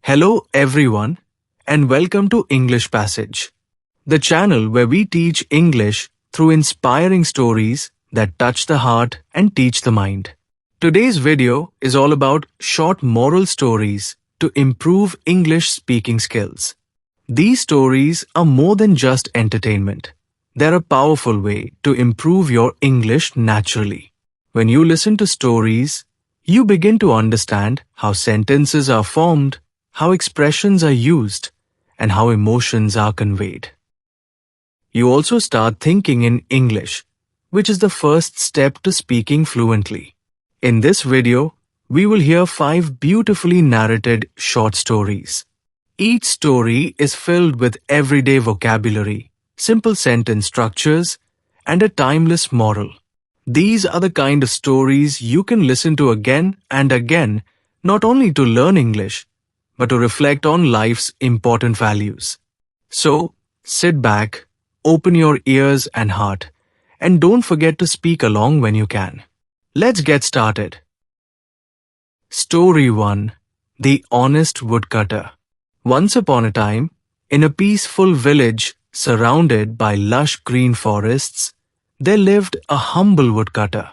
Hello everyone and welcome to English Passage, the channel where we teach English through inspiring stories that touch the heart and teach the mind. Today's video is all about short moral stories to improve English speaking skills. These stories are more than just entertainment. They're a powerful way to improve your English naturally. When you listen to stories, you begin to understand how sentences are formed, how expressions are used, and how emotions are conveyed. You also start thinking in English, which is the first step to speaking fluently. In this video, we will hear 5 beautifully narrated short stories. Each story is filled with everyday vocabulary, simple sentence structures, and a timeless moral. These are the kind of stories you can listen to again and again, not only to learn English, but to reflect on life's important values. So, sit back, open your ears and heart, and don't forget to speak along when you can. Let's get started. Story 1. The Honest Woodcutter. Once upon a time, in a peaceful village surrounded by lush green forests, there lived a humble woodcutter.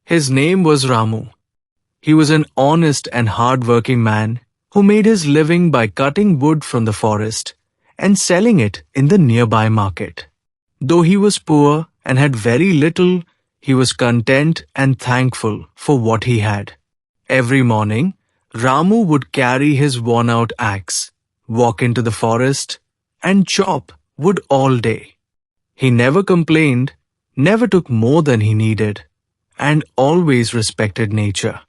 His name was Ramu. He was an honest and hard-working man who made his living by cutting wood from the forest and selling it in the nearby market. Though he was poor and had very little, he was content and thankful for what he had. Every morning, Ramu would carry his worn-out axe, walk into the forest, and chop wood all day. He never complained, never took more than he needed, and always respected nature.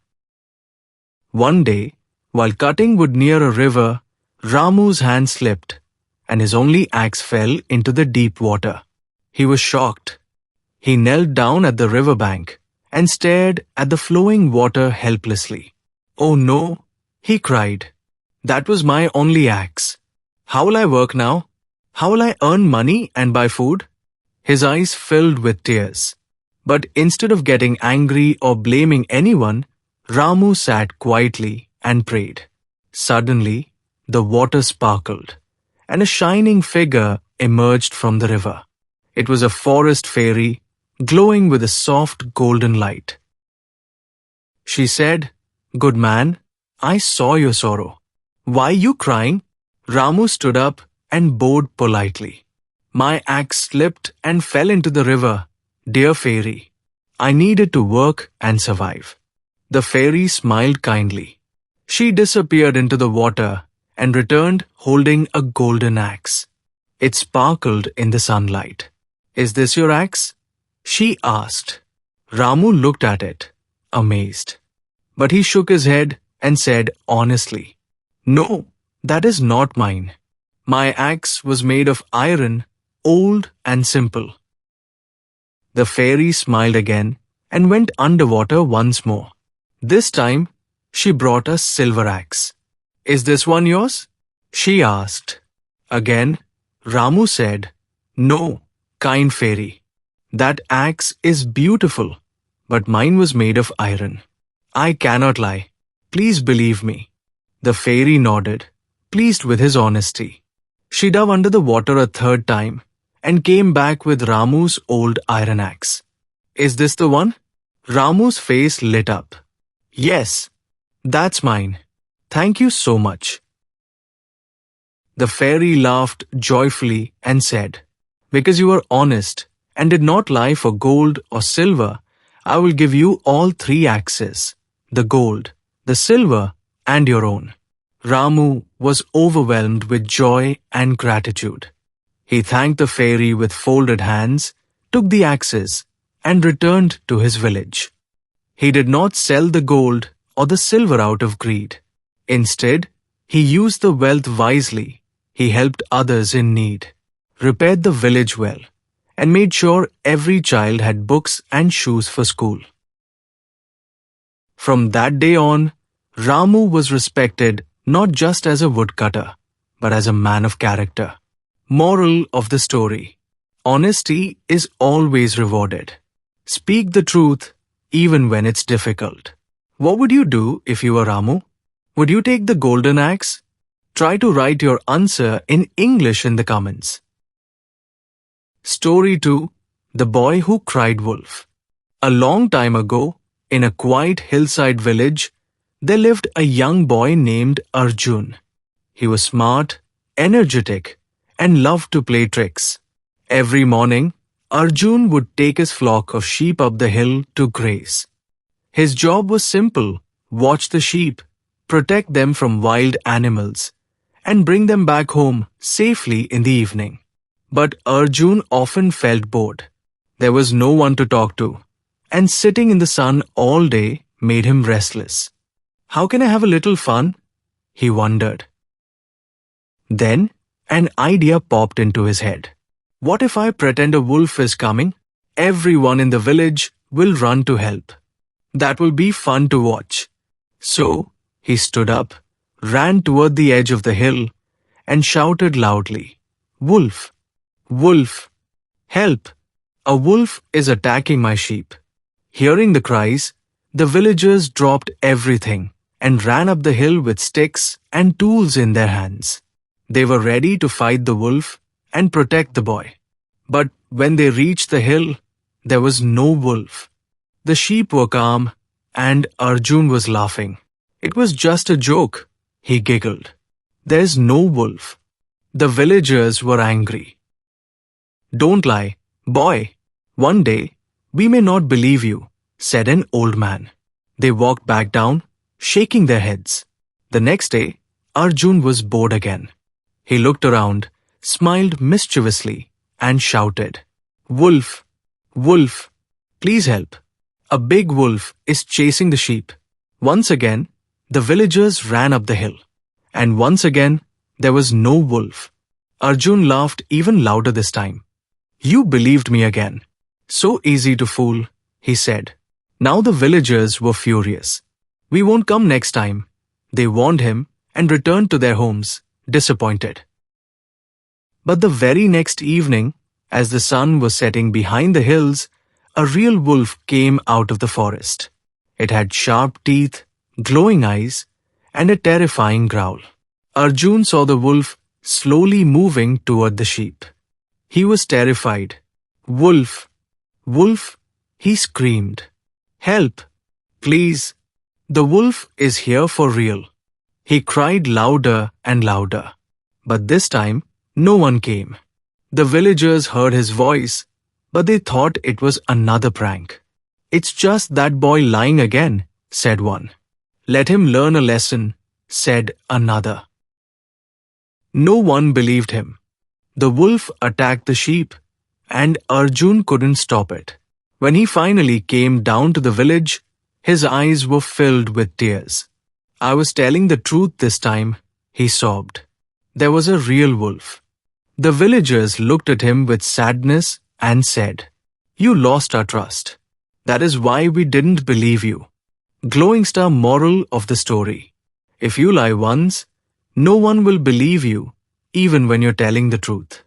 One day, while cutting wood near a river, Ramu's hand slipped, and his only axe fell into the deep water. He was shocked. He knelt down at the riverbank and stared at the flowing water helplessly. "Oh no," he cried. "That was my only axe. How will I work now? How will I earn money and buy food?" His eyes filled with tears. But instead of getting angry or blaming anyone, Ramu sat quietly and prayed. Suddenly, the water sparkled, and a shining figure emerged from the river. It was a forest fairy, glowing with a soft golden light. She said, "Good man, I saw your sorrow. Why are you crying?" Ramu stood up and bowed politely. "My axe slipped and fell into the river, dear fairy. I needed to work and survive." The fairy smiled kindly. She disappeared into the water and returned holding a golden axe. It sparkled in the sunlight. "Is this your axe?" she asked. Ramu looked at it, amazed. But he shook his head and said honestly, "No, that is not mine. My axe was made of iron, old and simple." The fairy smiled again and went underwater once more. This time, she brought a silver axe. "Is this one yours?" she asked. Again, Ramu said, "No, kind fairy. That axe is beautiful, but mine was made of iron. I cannot lie. Please believe me." The fairy nodded, pleased with his honesty. She dove under the water a third time and came back with Ramu's old iron axe. "Is this the one?" Ramu's face lit up. "Yes, that's mine. Thank you so much." The fairy laughed joyfully and said, "Because you were honest and did not lie for gold or silver, I will give you all 3 axes, the gold, the silver, and your own." Ramu was overwhelmed with joy and gratitude. He thanked the fairy with folded hands, took the axes, and returned to his village. He did not sell the gold or the silver out of greed. Instead, he used the wealth wisely. He helped others in need, repaired the village well, and made sure every child had books and shoes for school. From that day on, Ramu was respected not just as a woodcutter, but as a man of character. Moral of the story: honesty is always rewarded. Speak the truth even when it's difficult. What would you do if you were Ramu? Would you take the golden axe? Try to write your answer in English in the comments. Story 2. The Boy Who Cried Wolf. A long time ago, in a quiet hillside village, there lived a young boy named Arjun. He was smart, energetic, and loved to play tricks. Every morning, Arjun would take his flock of sheep up the hill to graze. His job was simple: watch the sheep, protect them from wild animals, and bring them back home safely in the evening. But Arjun often felt bored. There was no one to talk to, and sitting in the sun all day made him restless. How can I have a little fun? He wondered. Then an idea popped into his head. What if I pretend a wolf is coming? Everyone in the village will run to help. That will be fun to watch. So he stood up, ran toward the edge of the hill, and shouted loudly, "Wolf! Wolf! Help! A wolf is attacking my sheep." Hearing the cries, the villagers dropped everything and ran up the hill with sticks and tools in their hands. They were ready to fight the wolf and protect the boy. But when they reached the hill, there was no wolf. The sheep were calm, and Arjun was laughing. "It was just a joke," he giggled. "There's no wolf." The villagers were angry. "Don't lie, boy. One day, we may not believe you," said an old man. They walked back down, shaking their heads. The next day, Arjun was bored again. He looked around, smiled mischievously, and shouted, "Wolf! Wolf! Please help! A big wolf is chasing the sheep." Once again, the villagers ran up the hill. And once again, there was no wolf. Arjun laughed even louder this time. "You believed me again. So easy to fool," he said. Now the villagers were furious. "We won't come next time," they warned him and returned to their homes, disappointed. But the very next evening, as the sun was setting behind the hills, a real wolf came out of the forest. It had sharp teeth, glowing eyes, and a terrifying growl. Arjun saw the wolf slowly moving toward the sheep. He was terrified. "Wolf! Wolf!" he screamed. "Help! Please! The wolf is here for real." He cried louder and louder. But this time, no one came. The villagers heard his voice, but they thought it was another prank. "It's just that boy lying again," said one. "Let him learn a lesson," said another. No one believed him. The wolf attacked the sheep, and Arjun couldn't stop it. When he finally came down to the village, his eyes were filled with tears. "I was telling the truth this time," he sobbed. There was a real wolf. The villagers looked at him with sadness and said, "You lost our trust. That is why we didn't believe you." Glowing star moral of the story: if you lie once, no one will believe you, even when you're telling the truth.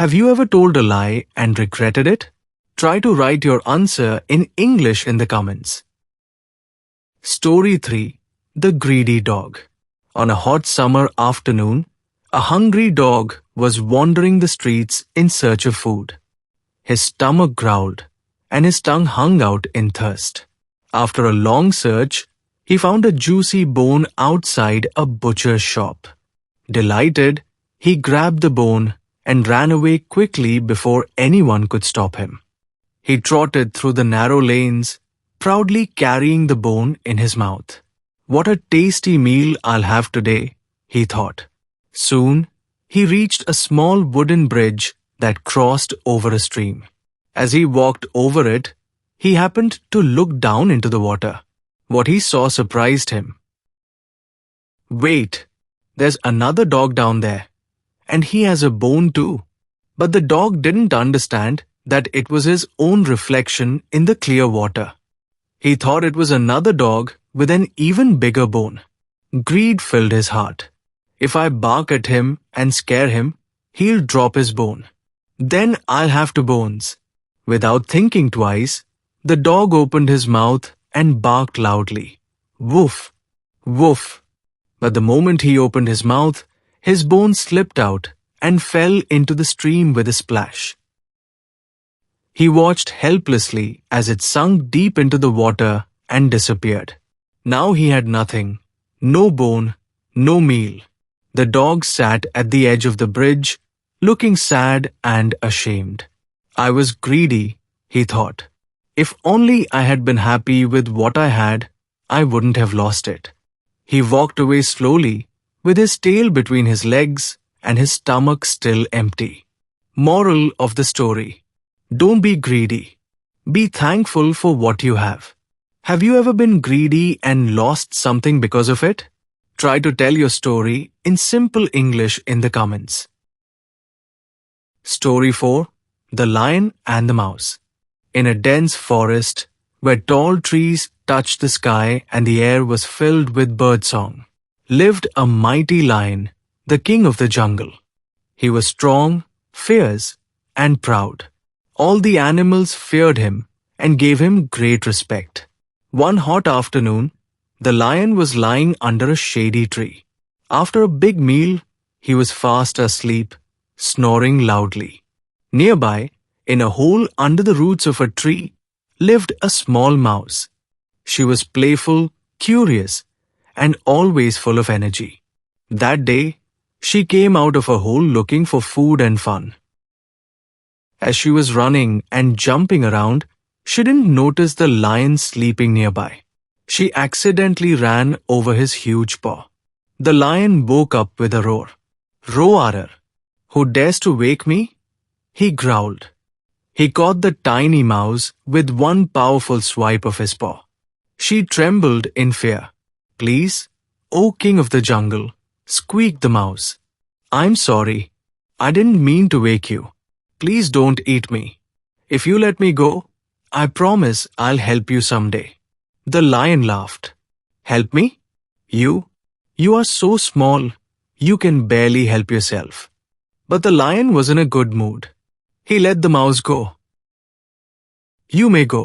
Have you ever told a lie and regretted it? Try to write your answer in English in the comments. Story 3. The Greedy Dog. On a hot summer afternoon, a hungry dog was wandering the streets in search of food. His stomach growled, and his tongue hung out in thirst. After a long search, he found a juicy bone outside a butcher's shop. Delighted, he grabbed the bone and ran away quickly before anyone could stop him. He trotted through the narrow lanes, proudly carrying the bone in his mouth. "What a tasty meal I'll have today," he thought. Soon, he reached a small wooden bridge that crossed over a stream. As he walked over it, he happened to look down into the water. What he saw surprised him. "Wait, there's another dog down there, and he has a bone too." But the dog didn't understand that it was his own reflection in the clear water. He thought it was another dog with an even bigger bone. Greed filled his heart. "If I bark at him and scare him, he'll drop his bone. Then I'll have two bones." Without thinking twice, the dog opened his mouth and barked loudly. "Woof! Woof!" But the moment he opened his mouth, His bone slipped out and fell into the stream with a splash. He watched helplessly as it sunk deep into the water and disappeared. Now he had nothing, no bone, no meal. The dog sat at the edge of the bridge, looking sad and ashamed. I was greedy, he thought. If only I had been happy with what I had, I wouldn't have lost it. He walked away slowly, with his tail between his legs and his stomach still empty. Moral of the story: don't be greedy. Be thankful for what you have. Have you ever been greedy and lost something because of it? Try to tell your story in simple English in the comments. Story 4: The Lion and the Mouse. In a dense forest, where tall trees touched the sky and the air was filled with birdsong, lived a mighty lion, the king of the jungle. He was strong, fierce, and proud. All the animals feared him and gave him great respect. One hot afternoon, the lion was lying under a shady tree. After a big meal, he was fast asleep, snoring loudly. Nearby, in a hole under the roots of a tree, lived a small mouse. She was playful, curious, and always full of energy. That day, she came out of her hole looking for food and fun. As she was running and jumping around, she didn't notice the lion sleeping nearby. She accidentally ran over his huge paw. The lion woke up with a roar. "Roarer, who dares to wake me?" he growled. He caught the tiny mouse with one powerful swipe of his paw. She trembled in fear. "Please, O king of the jungle," squeaked the mouse. "I'm sorry. I didn't mean to wake you. Please don't eat me. If you let me go, I promise I'll help you someday." The lion laughed. "Help me? You? You are so small, you can barely help yourself." But the lion was in a good mood. He let the mouse go. "You may go,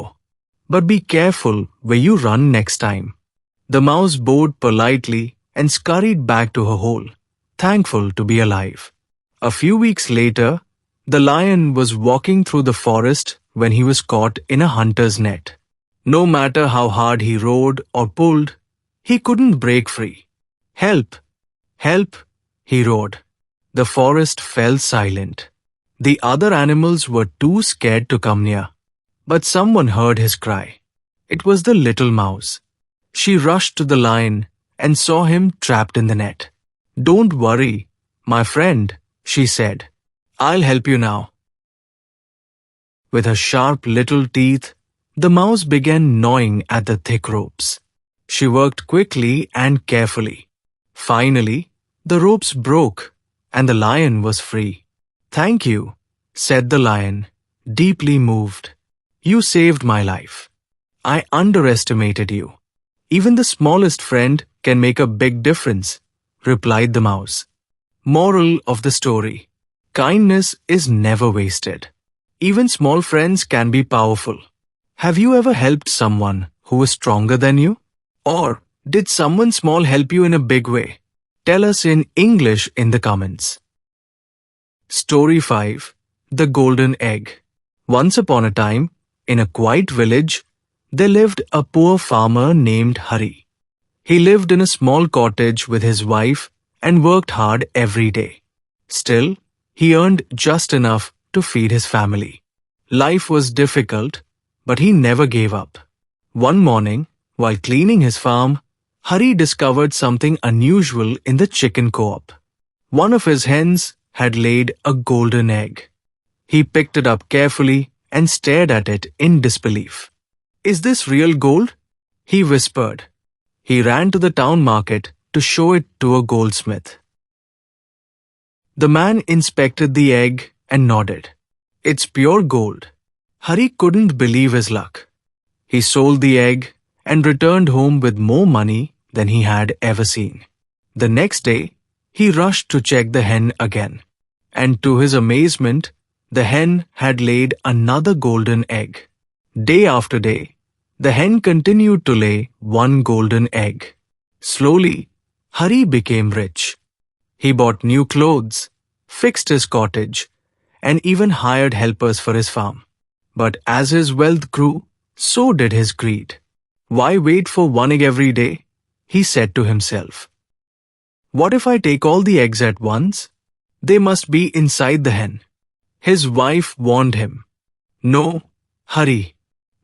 but be careful where you run next time." The mouse bowed politely and scurried back to her hole, thankful to be alive. A few weeks later, the lion was walking through the forest when he was caught in a hunter's net. No matter how hard he rode or pulled, he couldn't break free. "Help! Help!" he roared. The forest fell silent. The other animals were too scared to come near. But someone heard his cry. It was the little mouse. She rushed to the lion and saw him trapped in the net. "Don't worry, my friend," she said. "I'll help you now." With her sharp little teeth, the mouse began gnawing at the thick ropes. She worked quickly and carefully. Finally, the ropes broke and the lion was free. "Thank you," said the lion, deeply moved. "You saved my life. I underestimated you. Even the smallest friend can make a big difference," replied the mouse. Moral of the story: kindness is never wasted. Even small friends can be powerful. Have you ever helped someone who was stronger than you? Or did someone small help you in a big way? Tell us in English in the comments. Story 5: The Golden Egg. Once upon a time, in a quiet village, there lived a poor farmer named Hari. He lived in a small cottage with his wife and worked hard every day. Still, he earned just enough to feed his family. Life was difficult, but he never gave up. One morning, while cleaning his farm, Hari discovered something unusual in the chicken co-op. One of his hens had laid a golden egg. He picked it up carefully and stared at it in disbelief. "Is this real gold?" he whispered. He ran to the town market to show it to a goldsmith. The man inspected the egg and nodded. "It's pure gold." Hari couldn't believe his luck. He sold the egg and returned home with more money than he had ever seen. The next day, he rushed to check the hen again. And to his amazement, the hen had laid another golden egg. Day after day, the hen continued to lay one golden egg. Slowly, Hari became rich. He bought new clothes, fixed his cottage, and even hired helpers for his farm. But as his wealth grew, so did his greed. Why wait for one egg every day? He said to himself. What if I take all the eggs at once? They must be inside the hen. His wife warned him. No, hurry.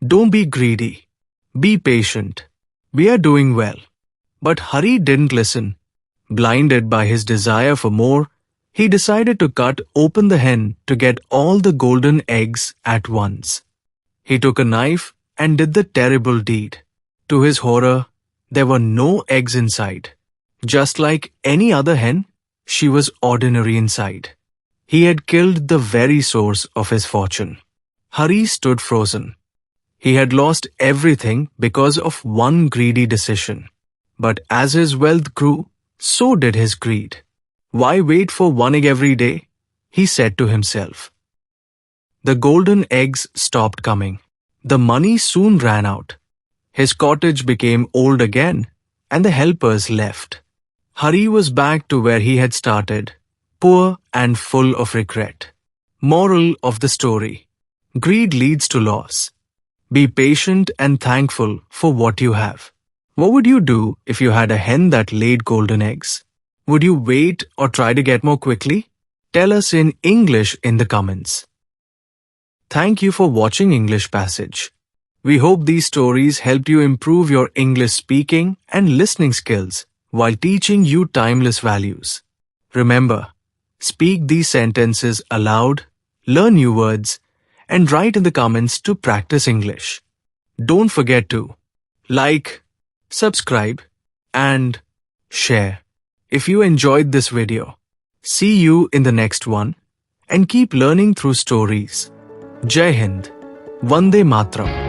Don't be greedy. Be patient. We are doing well. But Hari didn't listen. Blinded by his desire for more, he decided to cut open the hen to get all the golden eggs at once. He took a knife and did the terrible deed. To his horror, there were no eggs inside. Just like any other hen, she was ordinary inside. He had killed the very source of his fortune. Hari stood frozen. He had lost everything because of one greedy decision. But as his wealth grew, so did his greed. Why wait for one egg every day? He said to himself. The golden eggs stopped coming. The money soon ran out. His cottage became old again, and the helpers left. Hari was back to where he had started, poor and full of regret. Moral of the story: greed leads to loss. Be patient and thankful for what you have. What would you do if you had a hen that laid golden eggs? Would you wait or try to get more quickly? Tell us in English in the comments. Thank you for watching English Passage. We hope these stories helped you improve your English speaking and listening skills while teaching you timeless values. Remember, speak these sentences aloud, learn new words, and write in the comments to practice English. Don't forget to like, subscribe, and share if you enjoyed this video. See you in the next one, and keep learning through stories. Jai Hind. Vande Matram.